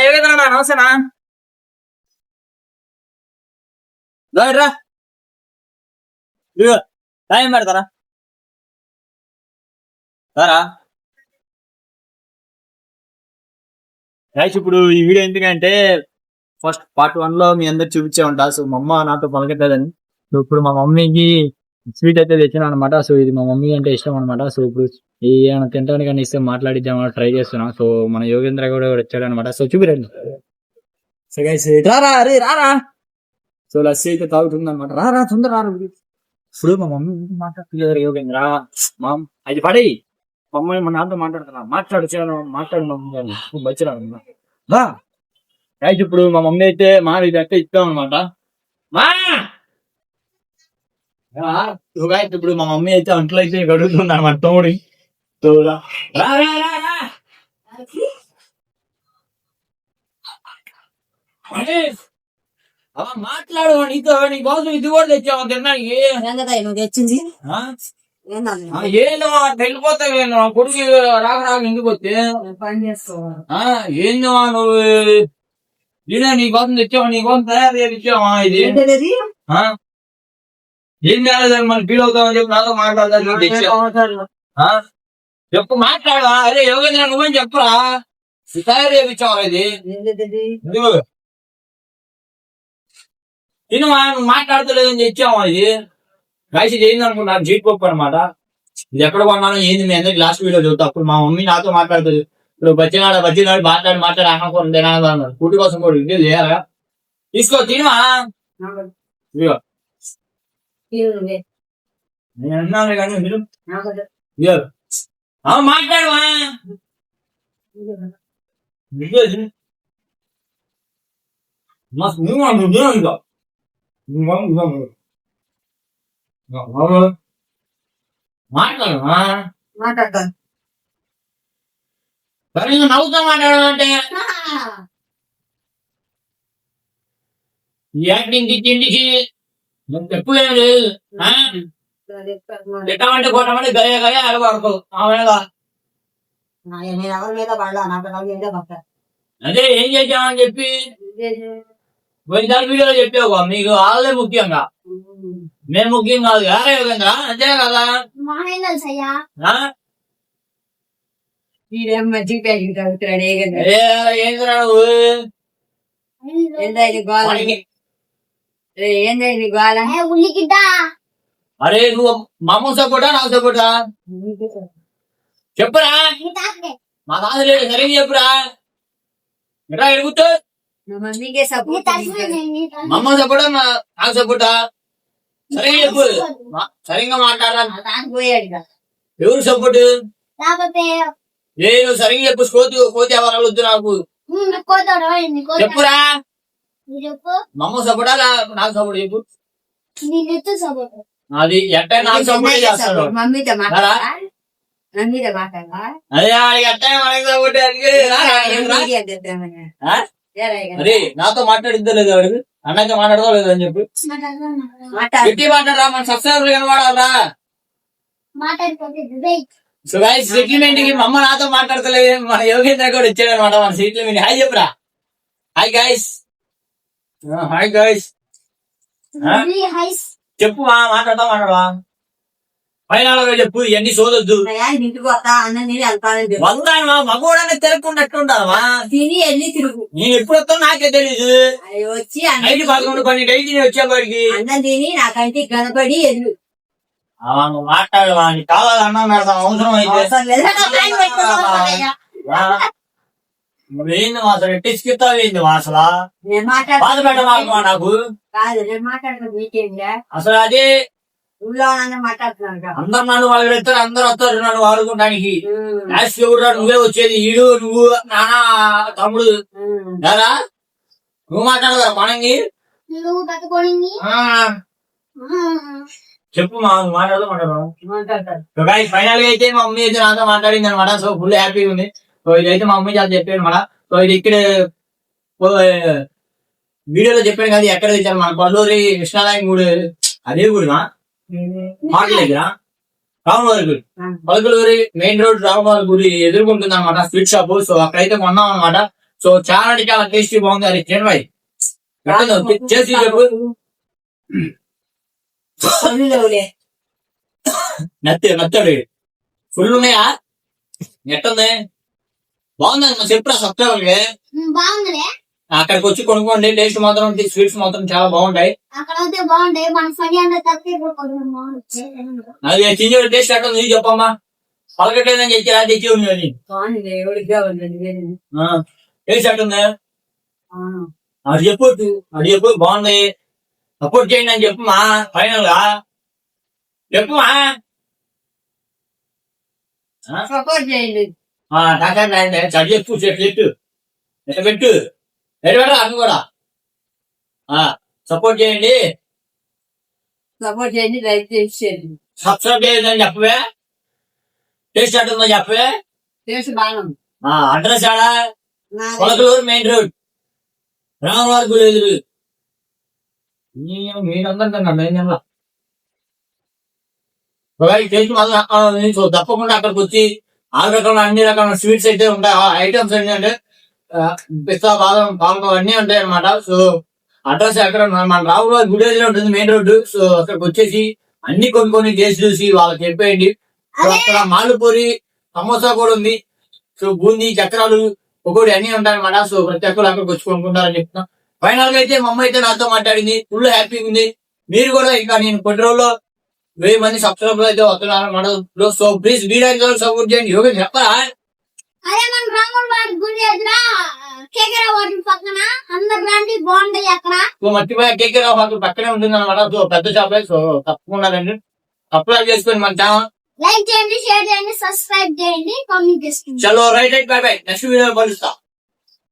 ఏదైనా నమస్తేనా రా టైం పెడతారా సారా ఇప్పుడు ఈ వీడియో ఎందుకంటే ఫస్ట్ పార్ట్ 1 లో మీ అందరు చూపించే ఉంటా. సో మా అమ్మ నాతో పలకట్లేదని, సో ఇప్పుడు మా మమ్మీకి స్వీట్ అయితే తెచ్చాను అనమాట. సో ఇది మా మమ్మీ అంటే ఇష్టం అనమాట. సో ఇప్పుడు ఏమైనా తింటాను కానీ ఇస్తే మాట్లాడిద్దామని ట్రై చేస్తున్నా. సో మన యోగేంద్ర కూడా వచ్చాడు అనమాట. సో చూపిరండి. సో గైస్ రారా అరే రారా. సో లస్సీ అయితే తాగుతుంది అనమాట. రారా తొందర రారా. ఇప్పుడు మా మమ్మీ మాట్లాడుతుంది యోగేంద్ర మామ్ అది పడి మమ్మల్ని మా నాన్నతో మాట్లాడుతున్నా. మాట్లాడు వచ్చినా ఇప్పుడు మా మమ్మీ అయితే మా ఇది అంటే ఇస్తాం అనమాట. ఇప్పుడు మా మమ్మీ అయితే ఒంట్లో అయితే గడుగుతుంది అనమాట. తోడి మాట్లాడు. నీతో నీ కోసం ఇది కూడా తెచ్చావు తిన్నానికి. నువ్వు తెచ్చింది ఏందో వెళ్ళిపోతావు. కొడుకు రాక ఎందుకు వస్తే ఏందో నువ్వు నేనే నీ కోసం తెచ్చావా? నీ కోసం తయారు చేసి ఇచ్చావా? ఇది ఏం చేయాలి మనం ఫీల్ అవుతామని చెప్పి నాతో మాట్లాడదా చెప్పు మాట్లాడా. అరే యోగేంద్ర నువ్వేం చెప్పరా? తయారు చేయించావా? ఇది తినవా? నువ్వు మాట్లాడతలేదని తెచ్చావా? ఇది రాసి చేయింది అనుకుంటా. జీడిపప్పు అనమాట. ఇది ఎక్కడ కొన్నాను ఏంది మీ అందరికి లాస్ట్ వీడియో చూస్తా. అప్పుడు మా మమ్మీ నాతో మాట్లాడుతుంది. ఇప్పుడు బజ్జీనాడు మాట్లాడి అనకూడదు తినాలన్నాడు. ఫుడ్ కోసం కూడా ఇంకే చేయాలా? తీసుకో తినవా? నేను అన్నాను కానీ మీరు మాట్లాడవా? మాట్లాడమా? మాట్లాడతాను. సరే నవ్వుతా మాట్లాడాలంటే యాక్టింగ్ ఇచ్చిండికి ఎప్పుడేం లేదు. ఎట్టమంటే కొట్టమంటే గయ గయ అలవాడుకో. అదే ఏం చేసామని చెప్పి కొన్నిసార్లు వీడియోలో చెప్పావు. మీకు వాళ్ళే ముఖ్యంగా, మేము ముఖ్యం కాదు కదా యోగేంద్ర. అంతే కదా? అరే నువ్వు మామూ సపోటా నాకు సపోటా చెప్పురా. మా తాత లేదు సరిగ్గా చెప్పురా. ఎట్లా ఎడుగుతా మమ్మ సపోటా నాకు సపోటా సరిగ్గా చెప్పు. సరిగ్గా మాట్లాడాలి. ఎవరు సపోర్ట్ నేను సరిగ్గా చెప్పు. కోతి ఎవరు వద్దు నాకు చెప్పురా. మమ్మ సపోటా నాకు సపోర్ట్ చెప్పు. అది ఎట్ట నాకు సపోర్ట్ చేస్తాడు. అదే ఎట్ట మనకి సపోర్ట్ అరే నాతో మాట్లాడిద్దా లేదా? వాడు అన్నాక మాట్లాడదా లేదా అని చెప్పి గట్టి మాట్లాడరా. మన సబ్స్క్రైబర్ కనబడాలరా. సో గైస్ సెటిల్మెంట్ కి మా అమ్మ నాతో మాట్లాడతలేదు. మన యోగేంద్ర కూడా వచ్చాడు అనమాట మన సెటిల్మెంట్. హాయ్ చెప్పురా. Hi guys. హాయ్ గైస్ చెప్పు. మాట్లాడవా? ఫైనల్ చెప్పు. ఇవన్నీ సోదొద్దు. వందాను మగోడనే తిరగకుండావా? తిని వెళ్ళి తిరుగు. నేను ఎప్పుడు వస్తాను నాకే తెలీదు. వచ్చి 11 వచ్చేవాడికి అన్నం తిని నాకంటే కనపడి వెళ్ళు. మాట్లాడవా? నీకు కావాలి అన్నం పెడతాం అవసరం అయితే. ఏంది అసలు ఎట్టిస్తావేంది అసలు? బాధ పెట్టమాకు నాకు. అసలు అదే అందరు నన్ను వాళ్ళు పెడతారు. అందరు వస్తారు నన్ను వాడుకోవడానికి. ఎవరు నువ్వే వచ్చేది. ఈడు నువ్వు నానా తమ్ముడు కదా. నువ్వు మాట్లాడదా పనంగి చెప్పు. మాట్లాడదు ఫైనల్ గా అయితే మా మమ్మీ అయితే నాతో మాట్లాడింది అనమాట. సో ఫుల్ హ్యాపీగా ఉంది. సో ఇదైతే మా మమ్మీ చాలా చెప్పాను అనమాట. సో ఇది ఇక్కడ వీడియోలో చెప్పాను కదా ఎక్కడ తెచ్చాను. మన కొల్లూరి కృష్ణాలయం గుడి అదే గుడినా మాటల దగ్గర రామవారి గుడి పలుకులూరి మెయిన్ రోడ్ రామవారి గుడి ఎదుర్కొంటుంది అనమాట స్వీట్ షాప్. సో అక్కడైతే కొన్నాం అనమాట. సో చాలా టేస్టీ బాగుంది. అది తినండి బాయ్. చేసి చెప్పు. నచ్చడు ఫుల్ ఉన్నాయా? ఎట్టుంది? బాగుంది చెప్పురా సబ్స్క్రైబర్కి. బాగుందిలే. అక్కడికి వచ్చి కొనుక్కోండి. టేస్ట్ మాత్రం స్వీట్స్ మాత్రం చాలా బాగుంటాయి. అక్కడ అయితే బాగుంటాయి. మన సరి అంతా తక్కువ కూడా కొంచెం బాగుంటుంది. అది చింజ టేస్ట్ ఎట్లా ఉంది చెప్పమ్మా. పలకట్లేదని చెప్పి అది తెచ్చి ఉంది అది టేస్ట్ ఎట్టుంది అది చెప్పు బాగుంది. సపోర్ట్ చేయండి అని చెప్పుమా. ఫైనల్ గా చెప్పుమా. సపోర్ట్ చేయండి. చడి చెప్పు చెట్టు ఎట్లా పెట్టు ఎడబెట్ట అన్ని కూడా సపోర్ట్ చేయండి. సపోర్ట్ చేయండి. లైక్ చేయండి. సబ్స్క్రైబ్ చేయదని చెప్పవే. టేస్ట్ ఎట్టుందో చెప్పవే. టేస్ట్ బాగుంది. అడ్రస్ ఆడా కొలకలూరు మెయిన్ రోడ్ రామవారి గుడి ఎదురు. మీరందరూ టేస్ట్ మాత్రం తప్పకుండా అక్కడికి వచ్చి 6 రకాల అన్ని రకాల స్వీట్స్ అయితే ఉంటాయి. ఐటమ్స్ ఏంటంటే పిస్తా బాదం పాలకం అన్ని ఉంటాయి అనమాట. సో అడ్రస్ ఎక్కడ మన రావుల గుడి ఉంటుంది మెయిన్ రోడ్డు. సో అక్కడికి వచ్చేసి అన్ని కొన్ని చేసి చూసి వాళ్ళకి చెప్పేయండి. సో అక్కడ మాలుపూరి సమోసా కూడా ఉంది. సో బూందీ చక్రాలు ఒకటి అన్ని ఉంటాయి అనమాట. సో ప్రతి ఒక్కరు అక్కడికి వచ్చి కొనుక్కుంటారని చెప్తున్నా. ఫైనల్ గా అయితే మా అమ్మ అయితే నాతో మాట్లాడింది. ఫుల్ హ్యాపీగా ఉంది. మీరు కూడా ఇంకా నేను కొన్ని రోజుల్లో 1000 మంది సబ్స్క్రైబర్లు అయితే వస్తున్నారు అన్నమాట. సో ప్లీజ్ వీడియో సపోర్ట్ చేయండి. యోగా చెప్పరా? అదే మన రాములవారి గుడి ఎదురా కేకేరా వాటి పక్కన అందరు రండి బాగుంటాయి అక్కడ. సో మర్చిపోయా కేకేరా హోటల్ పక్కనే ఉంటుంది అనమాట. సో పెద్ద షాప్. సో తప్పకుండా రండి. సబ్స్క్రైబ్ చేసుకొని మన ఛానల్ లైక్ చేయండి, షేర్ చేయండి, సబ్స్క్రైబ్ చేయండి, కామెంట్ చేయండి. చలో right by by. Next video కలుస్తా.